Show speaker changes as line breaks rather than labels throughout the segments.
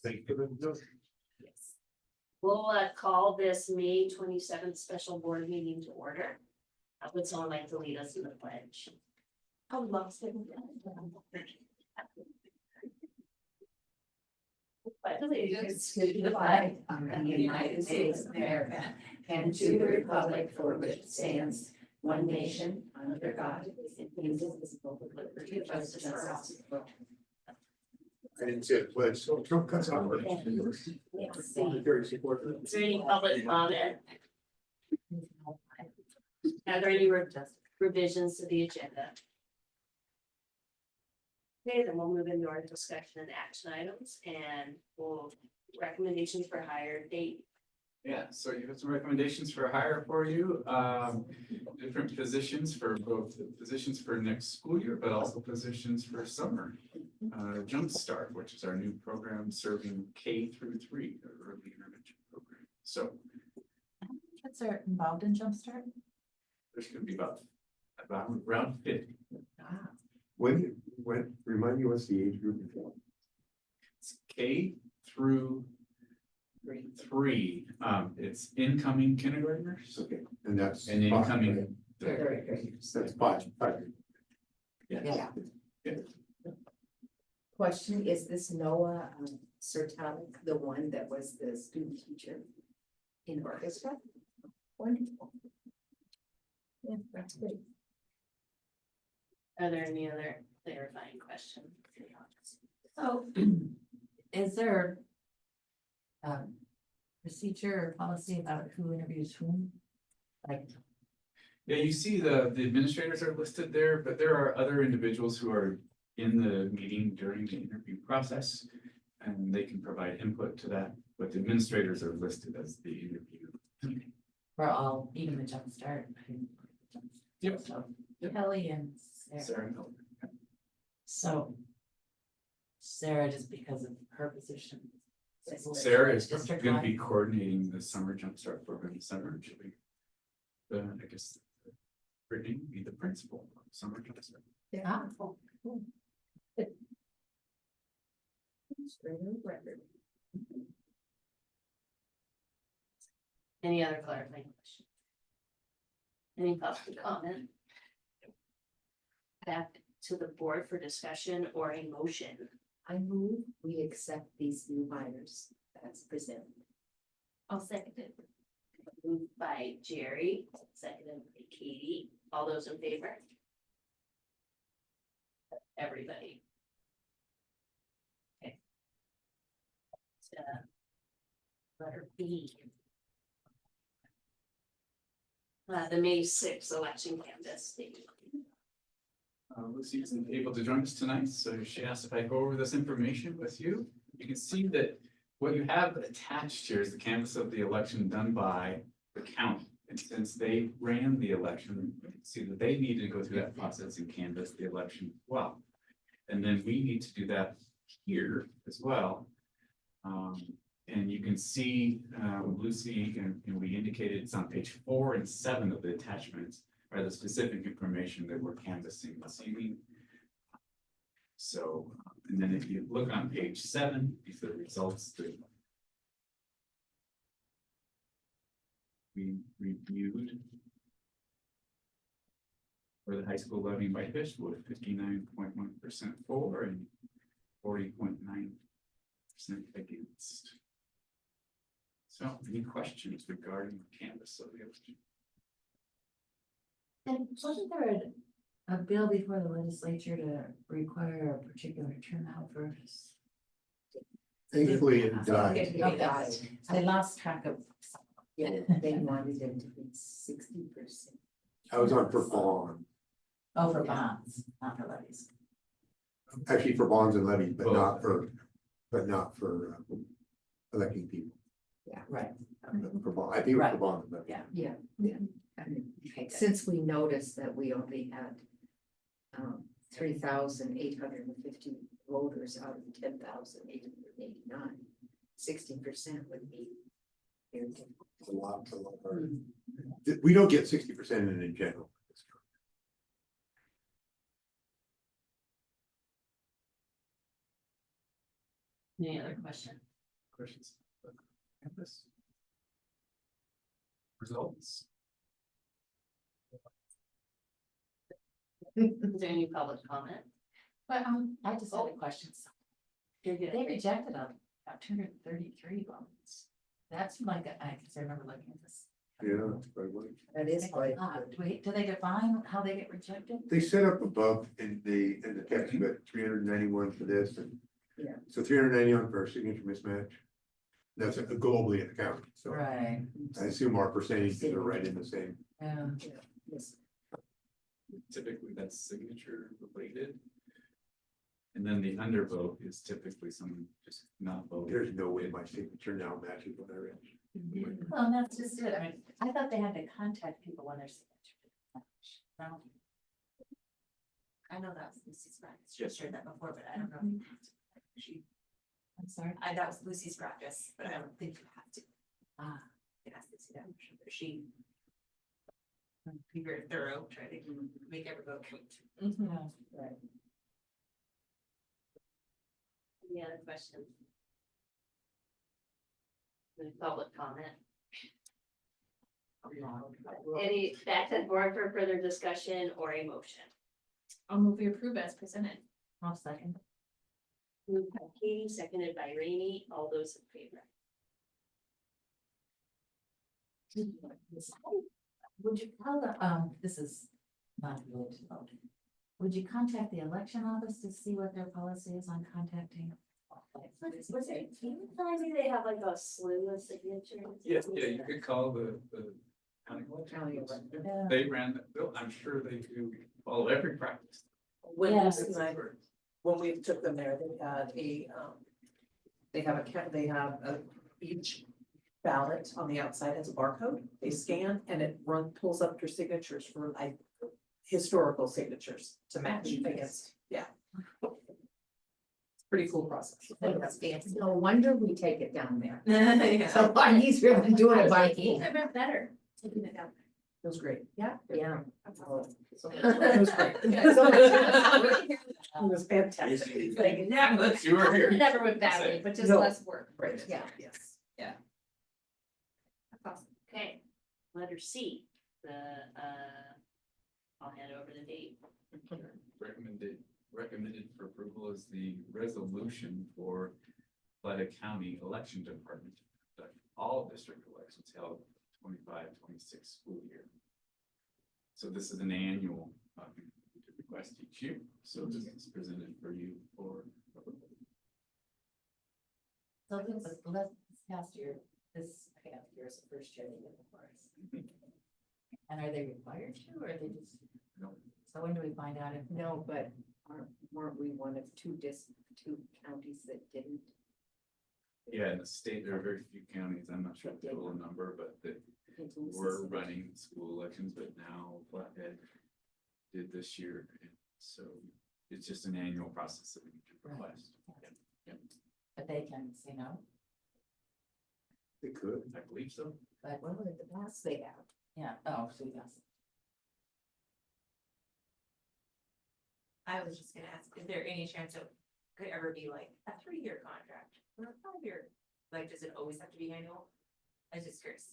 Thank you.
Yes. We'll call this May 27th special board meeting to order. Would someone like to lead us in the pledge? I would love to.
Allegiance to the flag of the United States of America and to the republic for which it stands, one nation, under God, indivisible, with liberty and justice for all.
I didn't see it, but so Trump cuts out.
Is there any public comment? Are there any revisions to the agenda? Okay, then we'll move into our discussion and action items and we'll recommendations for hire date.
Yeah, so you have some recommendations for hire for you, different positions for both positions for next school year, but also positions for summer. Jumpstart, which is our new program serving K through 3, the early intervention program. So
Kids are involved in Jumpstart?
there's gonna be about around 50.
When, remind me what's the age group?
It's K through 3. It's incoming kindergartners
Okay, and that's.
and incoming.
That's five.
Yeah.
Yeah. Question, is this Noah Sertonic, the one that was the student teacher in orchestra? Wonderful. Yeah, that's good.
Are there any other clarifying questions?
So, is there procedure or policy about who interviews whom? Like,
Yeah, you see the administrators are listed there, but there are other individuals who are in the meeting during the interview process. And they can provide input to that, but the administrators are listed as the interview.
we're all even the Jumpstart.
Yep.
So Kelly and Sarah.
Sarah Miller.
So Sarah, just because of her position.
Sarah is
District
going to be
wide.
coordinating the summer jumpstart program this summer. She'll be I guess Brittany will be the principal of summer jumpstart.
Ah,
Any other clarifying questions? Any public comment? Back to the board for discussion or a motion.
I move we accept these new hires as presented.
I'll second it. Moved by Jerry, seconded by Katie. All those in favor? Everybody. Okay. Letter B. The May 6th election canvas.
Lucy isn't able to join us tonight, so she asked if I go over this information with you. You can see that what you have attached here is the canvas of the election done by the county. And since they ran the election, you can see that they need to go through that process and canvass the election as well. And then we need to do that here as well. And you can see Lucy, and we indicated it's on page 4 and 7 of the attachments are the specific information that we're canvassing this evening. So, and then if you look on page 7, these are the results that we reviewed for the high school levy in Whitefish with 59.1% for and 40.9% against. So, any questions regarding the canvas of the election?
and wasn't there a bill before the legislature to require a particular turnout for?
Thankfully, it died.
Okay. I lost track of.
Yeah, they wanted them to be 60%.
I was on for bond,
Oh, for bonds, not for levies.
actually for bonds and levies, but
Both.
not for electing people.
Right.
For bond, I think it was for bond and levy.
Yeah.
Yeah. Okay, since we noticed that we only had 3,850 voters out of 10,889, 60% would be very difficult.
It's a lot harder. We don't get 60% in general.
Any other question?
Questions? Canvas? Results?
Is there any public comment?
But, I just had a question. So
You're good.
they rejected about 233 votes. That's like, I guess I remember looking at this.
Yeah, probably.
That is quite.
Wait, do they define how they get rejected?
They set up above in the text, but 391 for this and.
Yeah.
So 391 for a signature mismatch. That's globally in the county, so
Right.
I assume our percentages are right in the same.
Yeah.
Yes.
Typically, that's signature related. And then the undervote is typically someone just not voting.
There's no way my signature now matches what I read.
Well, that's just it. I mean, I thought they had to contact people when they're signature. No.
I know that was Lucy's practice, she
Yes.
shared that before, but I don't know. She,
I'm sorry.
that was Lucy's practice, but I don't think you have to.
Ah.
It has to see that, but she. Be very thorough, try to make every vote count.
Yeah.
Right.
Any other questions? Any public comment? Any back to the board for further discussion or a motion?
I'll move we approve as presented.
I'll second.
Moved by Katie, seconded by Rainey, all those in favor.
Would you tell the, this is not related to voting. Would you contact the election office to see what their policy is on contacting?
Was it, can you tell me they have like a slew of signatures?
Yes, yeah, you could call the county
County
election.
election.
Yeah.
They ran that bill, I'm sure they do follow every practice.
When
Yeah.
Lucy and I, when we took them there, they had they have each ballot on the outside has a barcode. They scan and it pulls up your signatures for like historical signatures to match against, yeah. It's a pretty cool process.
No wonder we take it down there.
Yeah.
So why he's really doing it by hand.
I meant better, taking it down.
It was great.
Yeah.
Yeah.
It was great. It was fantastic.
You were here.
Never went badly, but just
No.
less work.
Right.
Yeah.
Yes.
Okay, letter C, I'll hand over the date.
Recommended for approval is the resolution for Florida County Election Department. to conduct all district elections held 25-26 school year. So this is an annual request each year, so this is presented for you for approval.
So this past year, this past year is the first year they did it for us. And are they required to, or are they just?
No.
So when do we find out if?
No, but weren't we one of two counties that didn't?
Yeah, in the state, there are very few counties, I'm not sure the total number, but that were running school elections, but now Flathead did this year. And so it's just an annual process that we need to request. Yep,
But they can say no,
They could.
I believe so.
but,
Well, in the past they have.
yeah, oh, so yes.
I was just gonna ask, is there any chance it could ever be like a 3-year contract or a 5-year? Like, does it always have to be annual? I was just curious.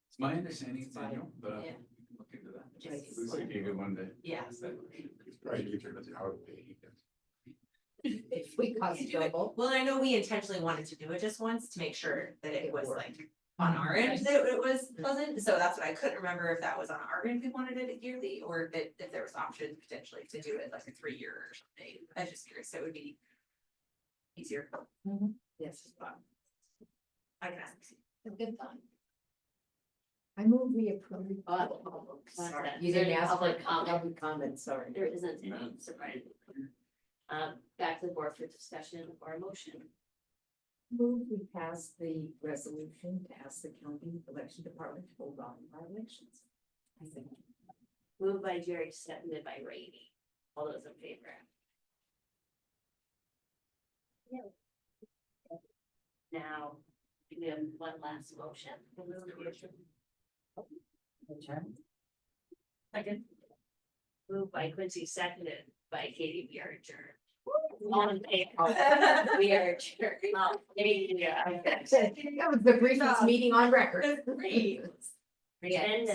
It's my understanding it's annual, but we
Yeah.
can look into that.
Just-
This would be a good one to
Yeah.
ask that question.
Right, you turn it out of the.
If we cost
To do it-
double.
Well, I know we intentionally wanted to do it just once to make sure that it was like on our end that it was pleasant, so that's what I couldn't remember if that was on our end, if we wanted it yearly, or if there was option potentially to do it like a 3-year or something. I was just curious, so it would be easier.
Yes.
I can ask.
It's a good thought.
I move we approve.
Sorry.
You didn't ask for
Public comment.
public comment, sorry.
There isn't any surprise. Back to the board for discussion or a motion.
Move we pass the resolution to ask the county election department to hold on our elections.
I think.
Moved by Jerry, seconded by Rainey. All those in favor? Now, we have one last motion.
Adjourn.
Second. Moved by Quincy, seconded by Katie, we are adjourned. On paper. We are adjourned. Yeah.
That was the briefest meeting on record.
That's great.
And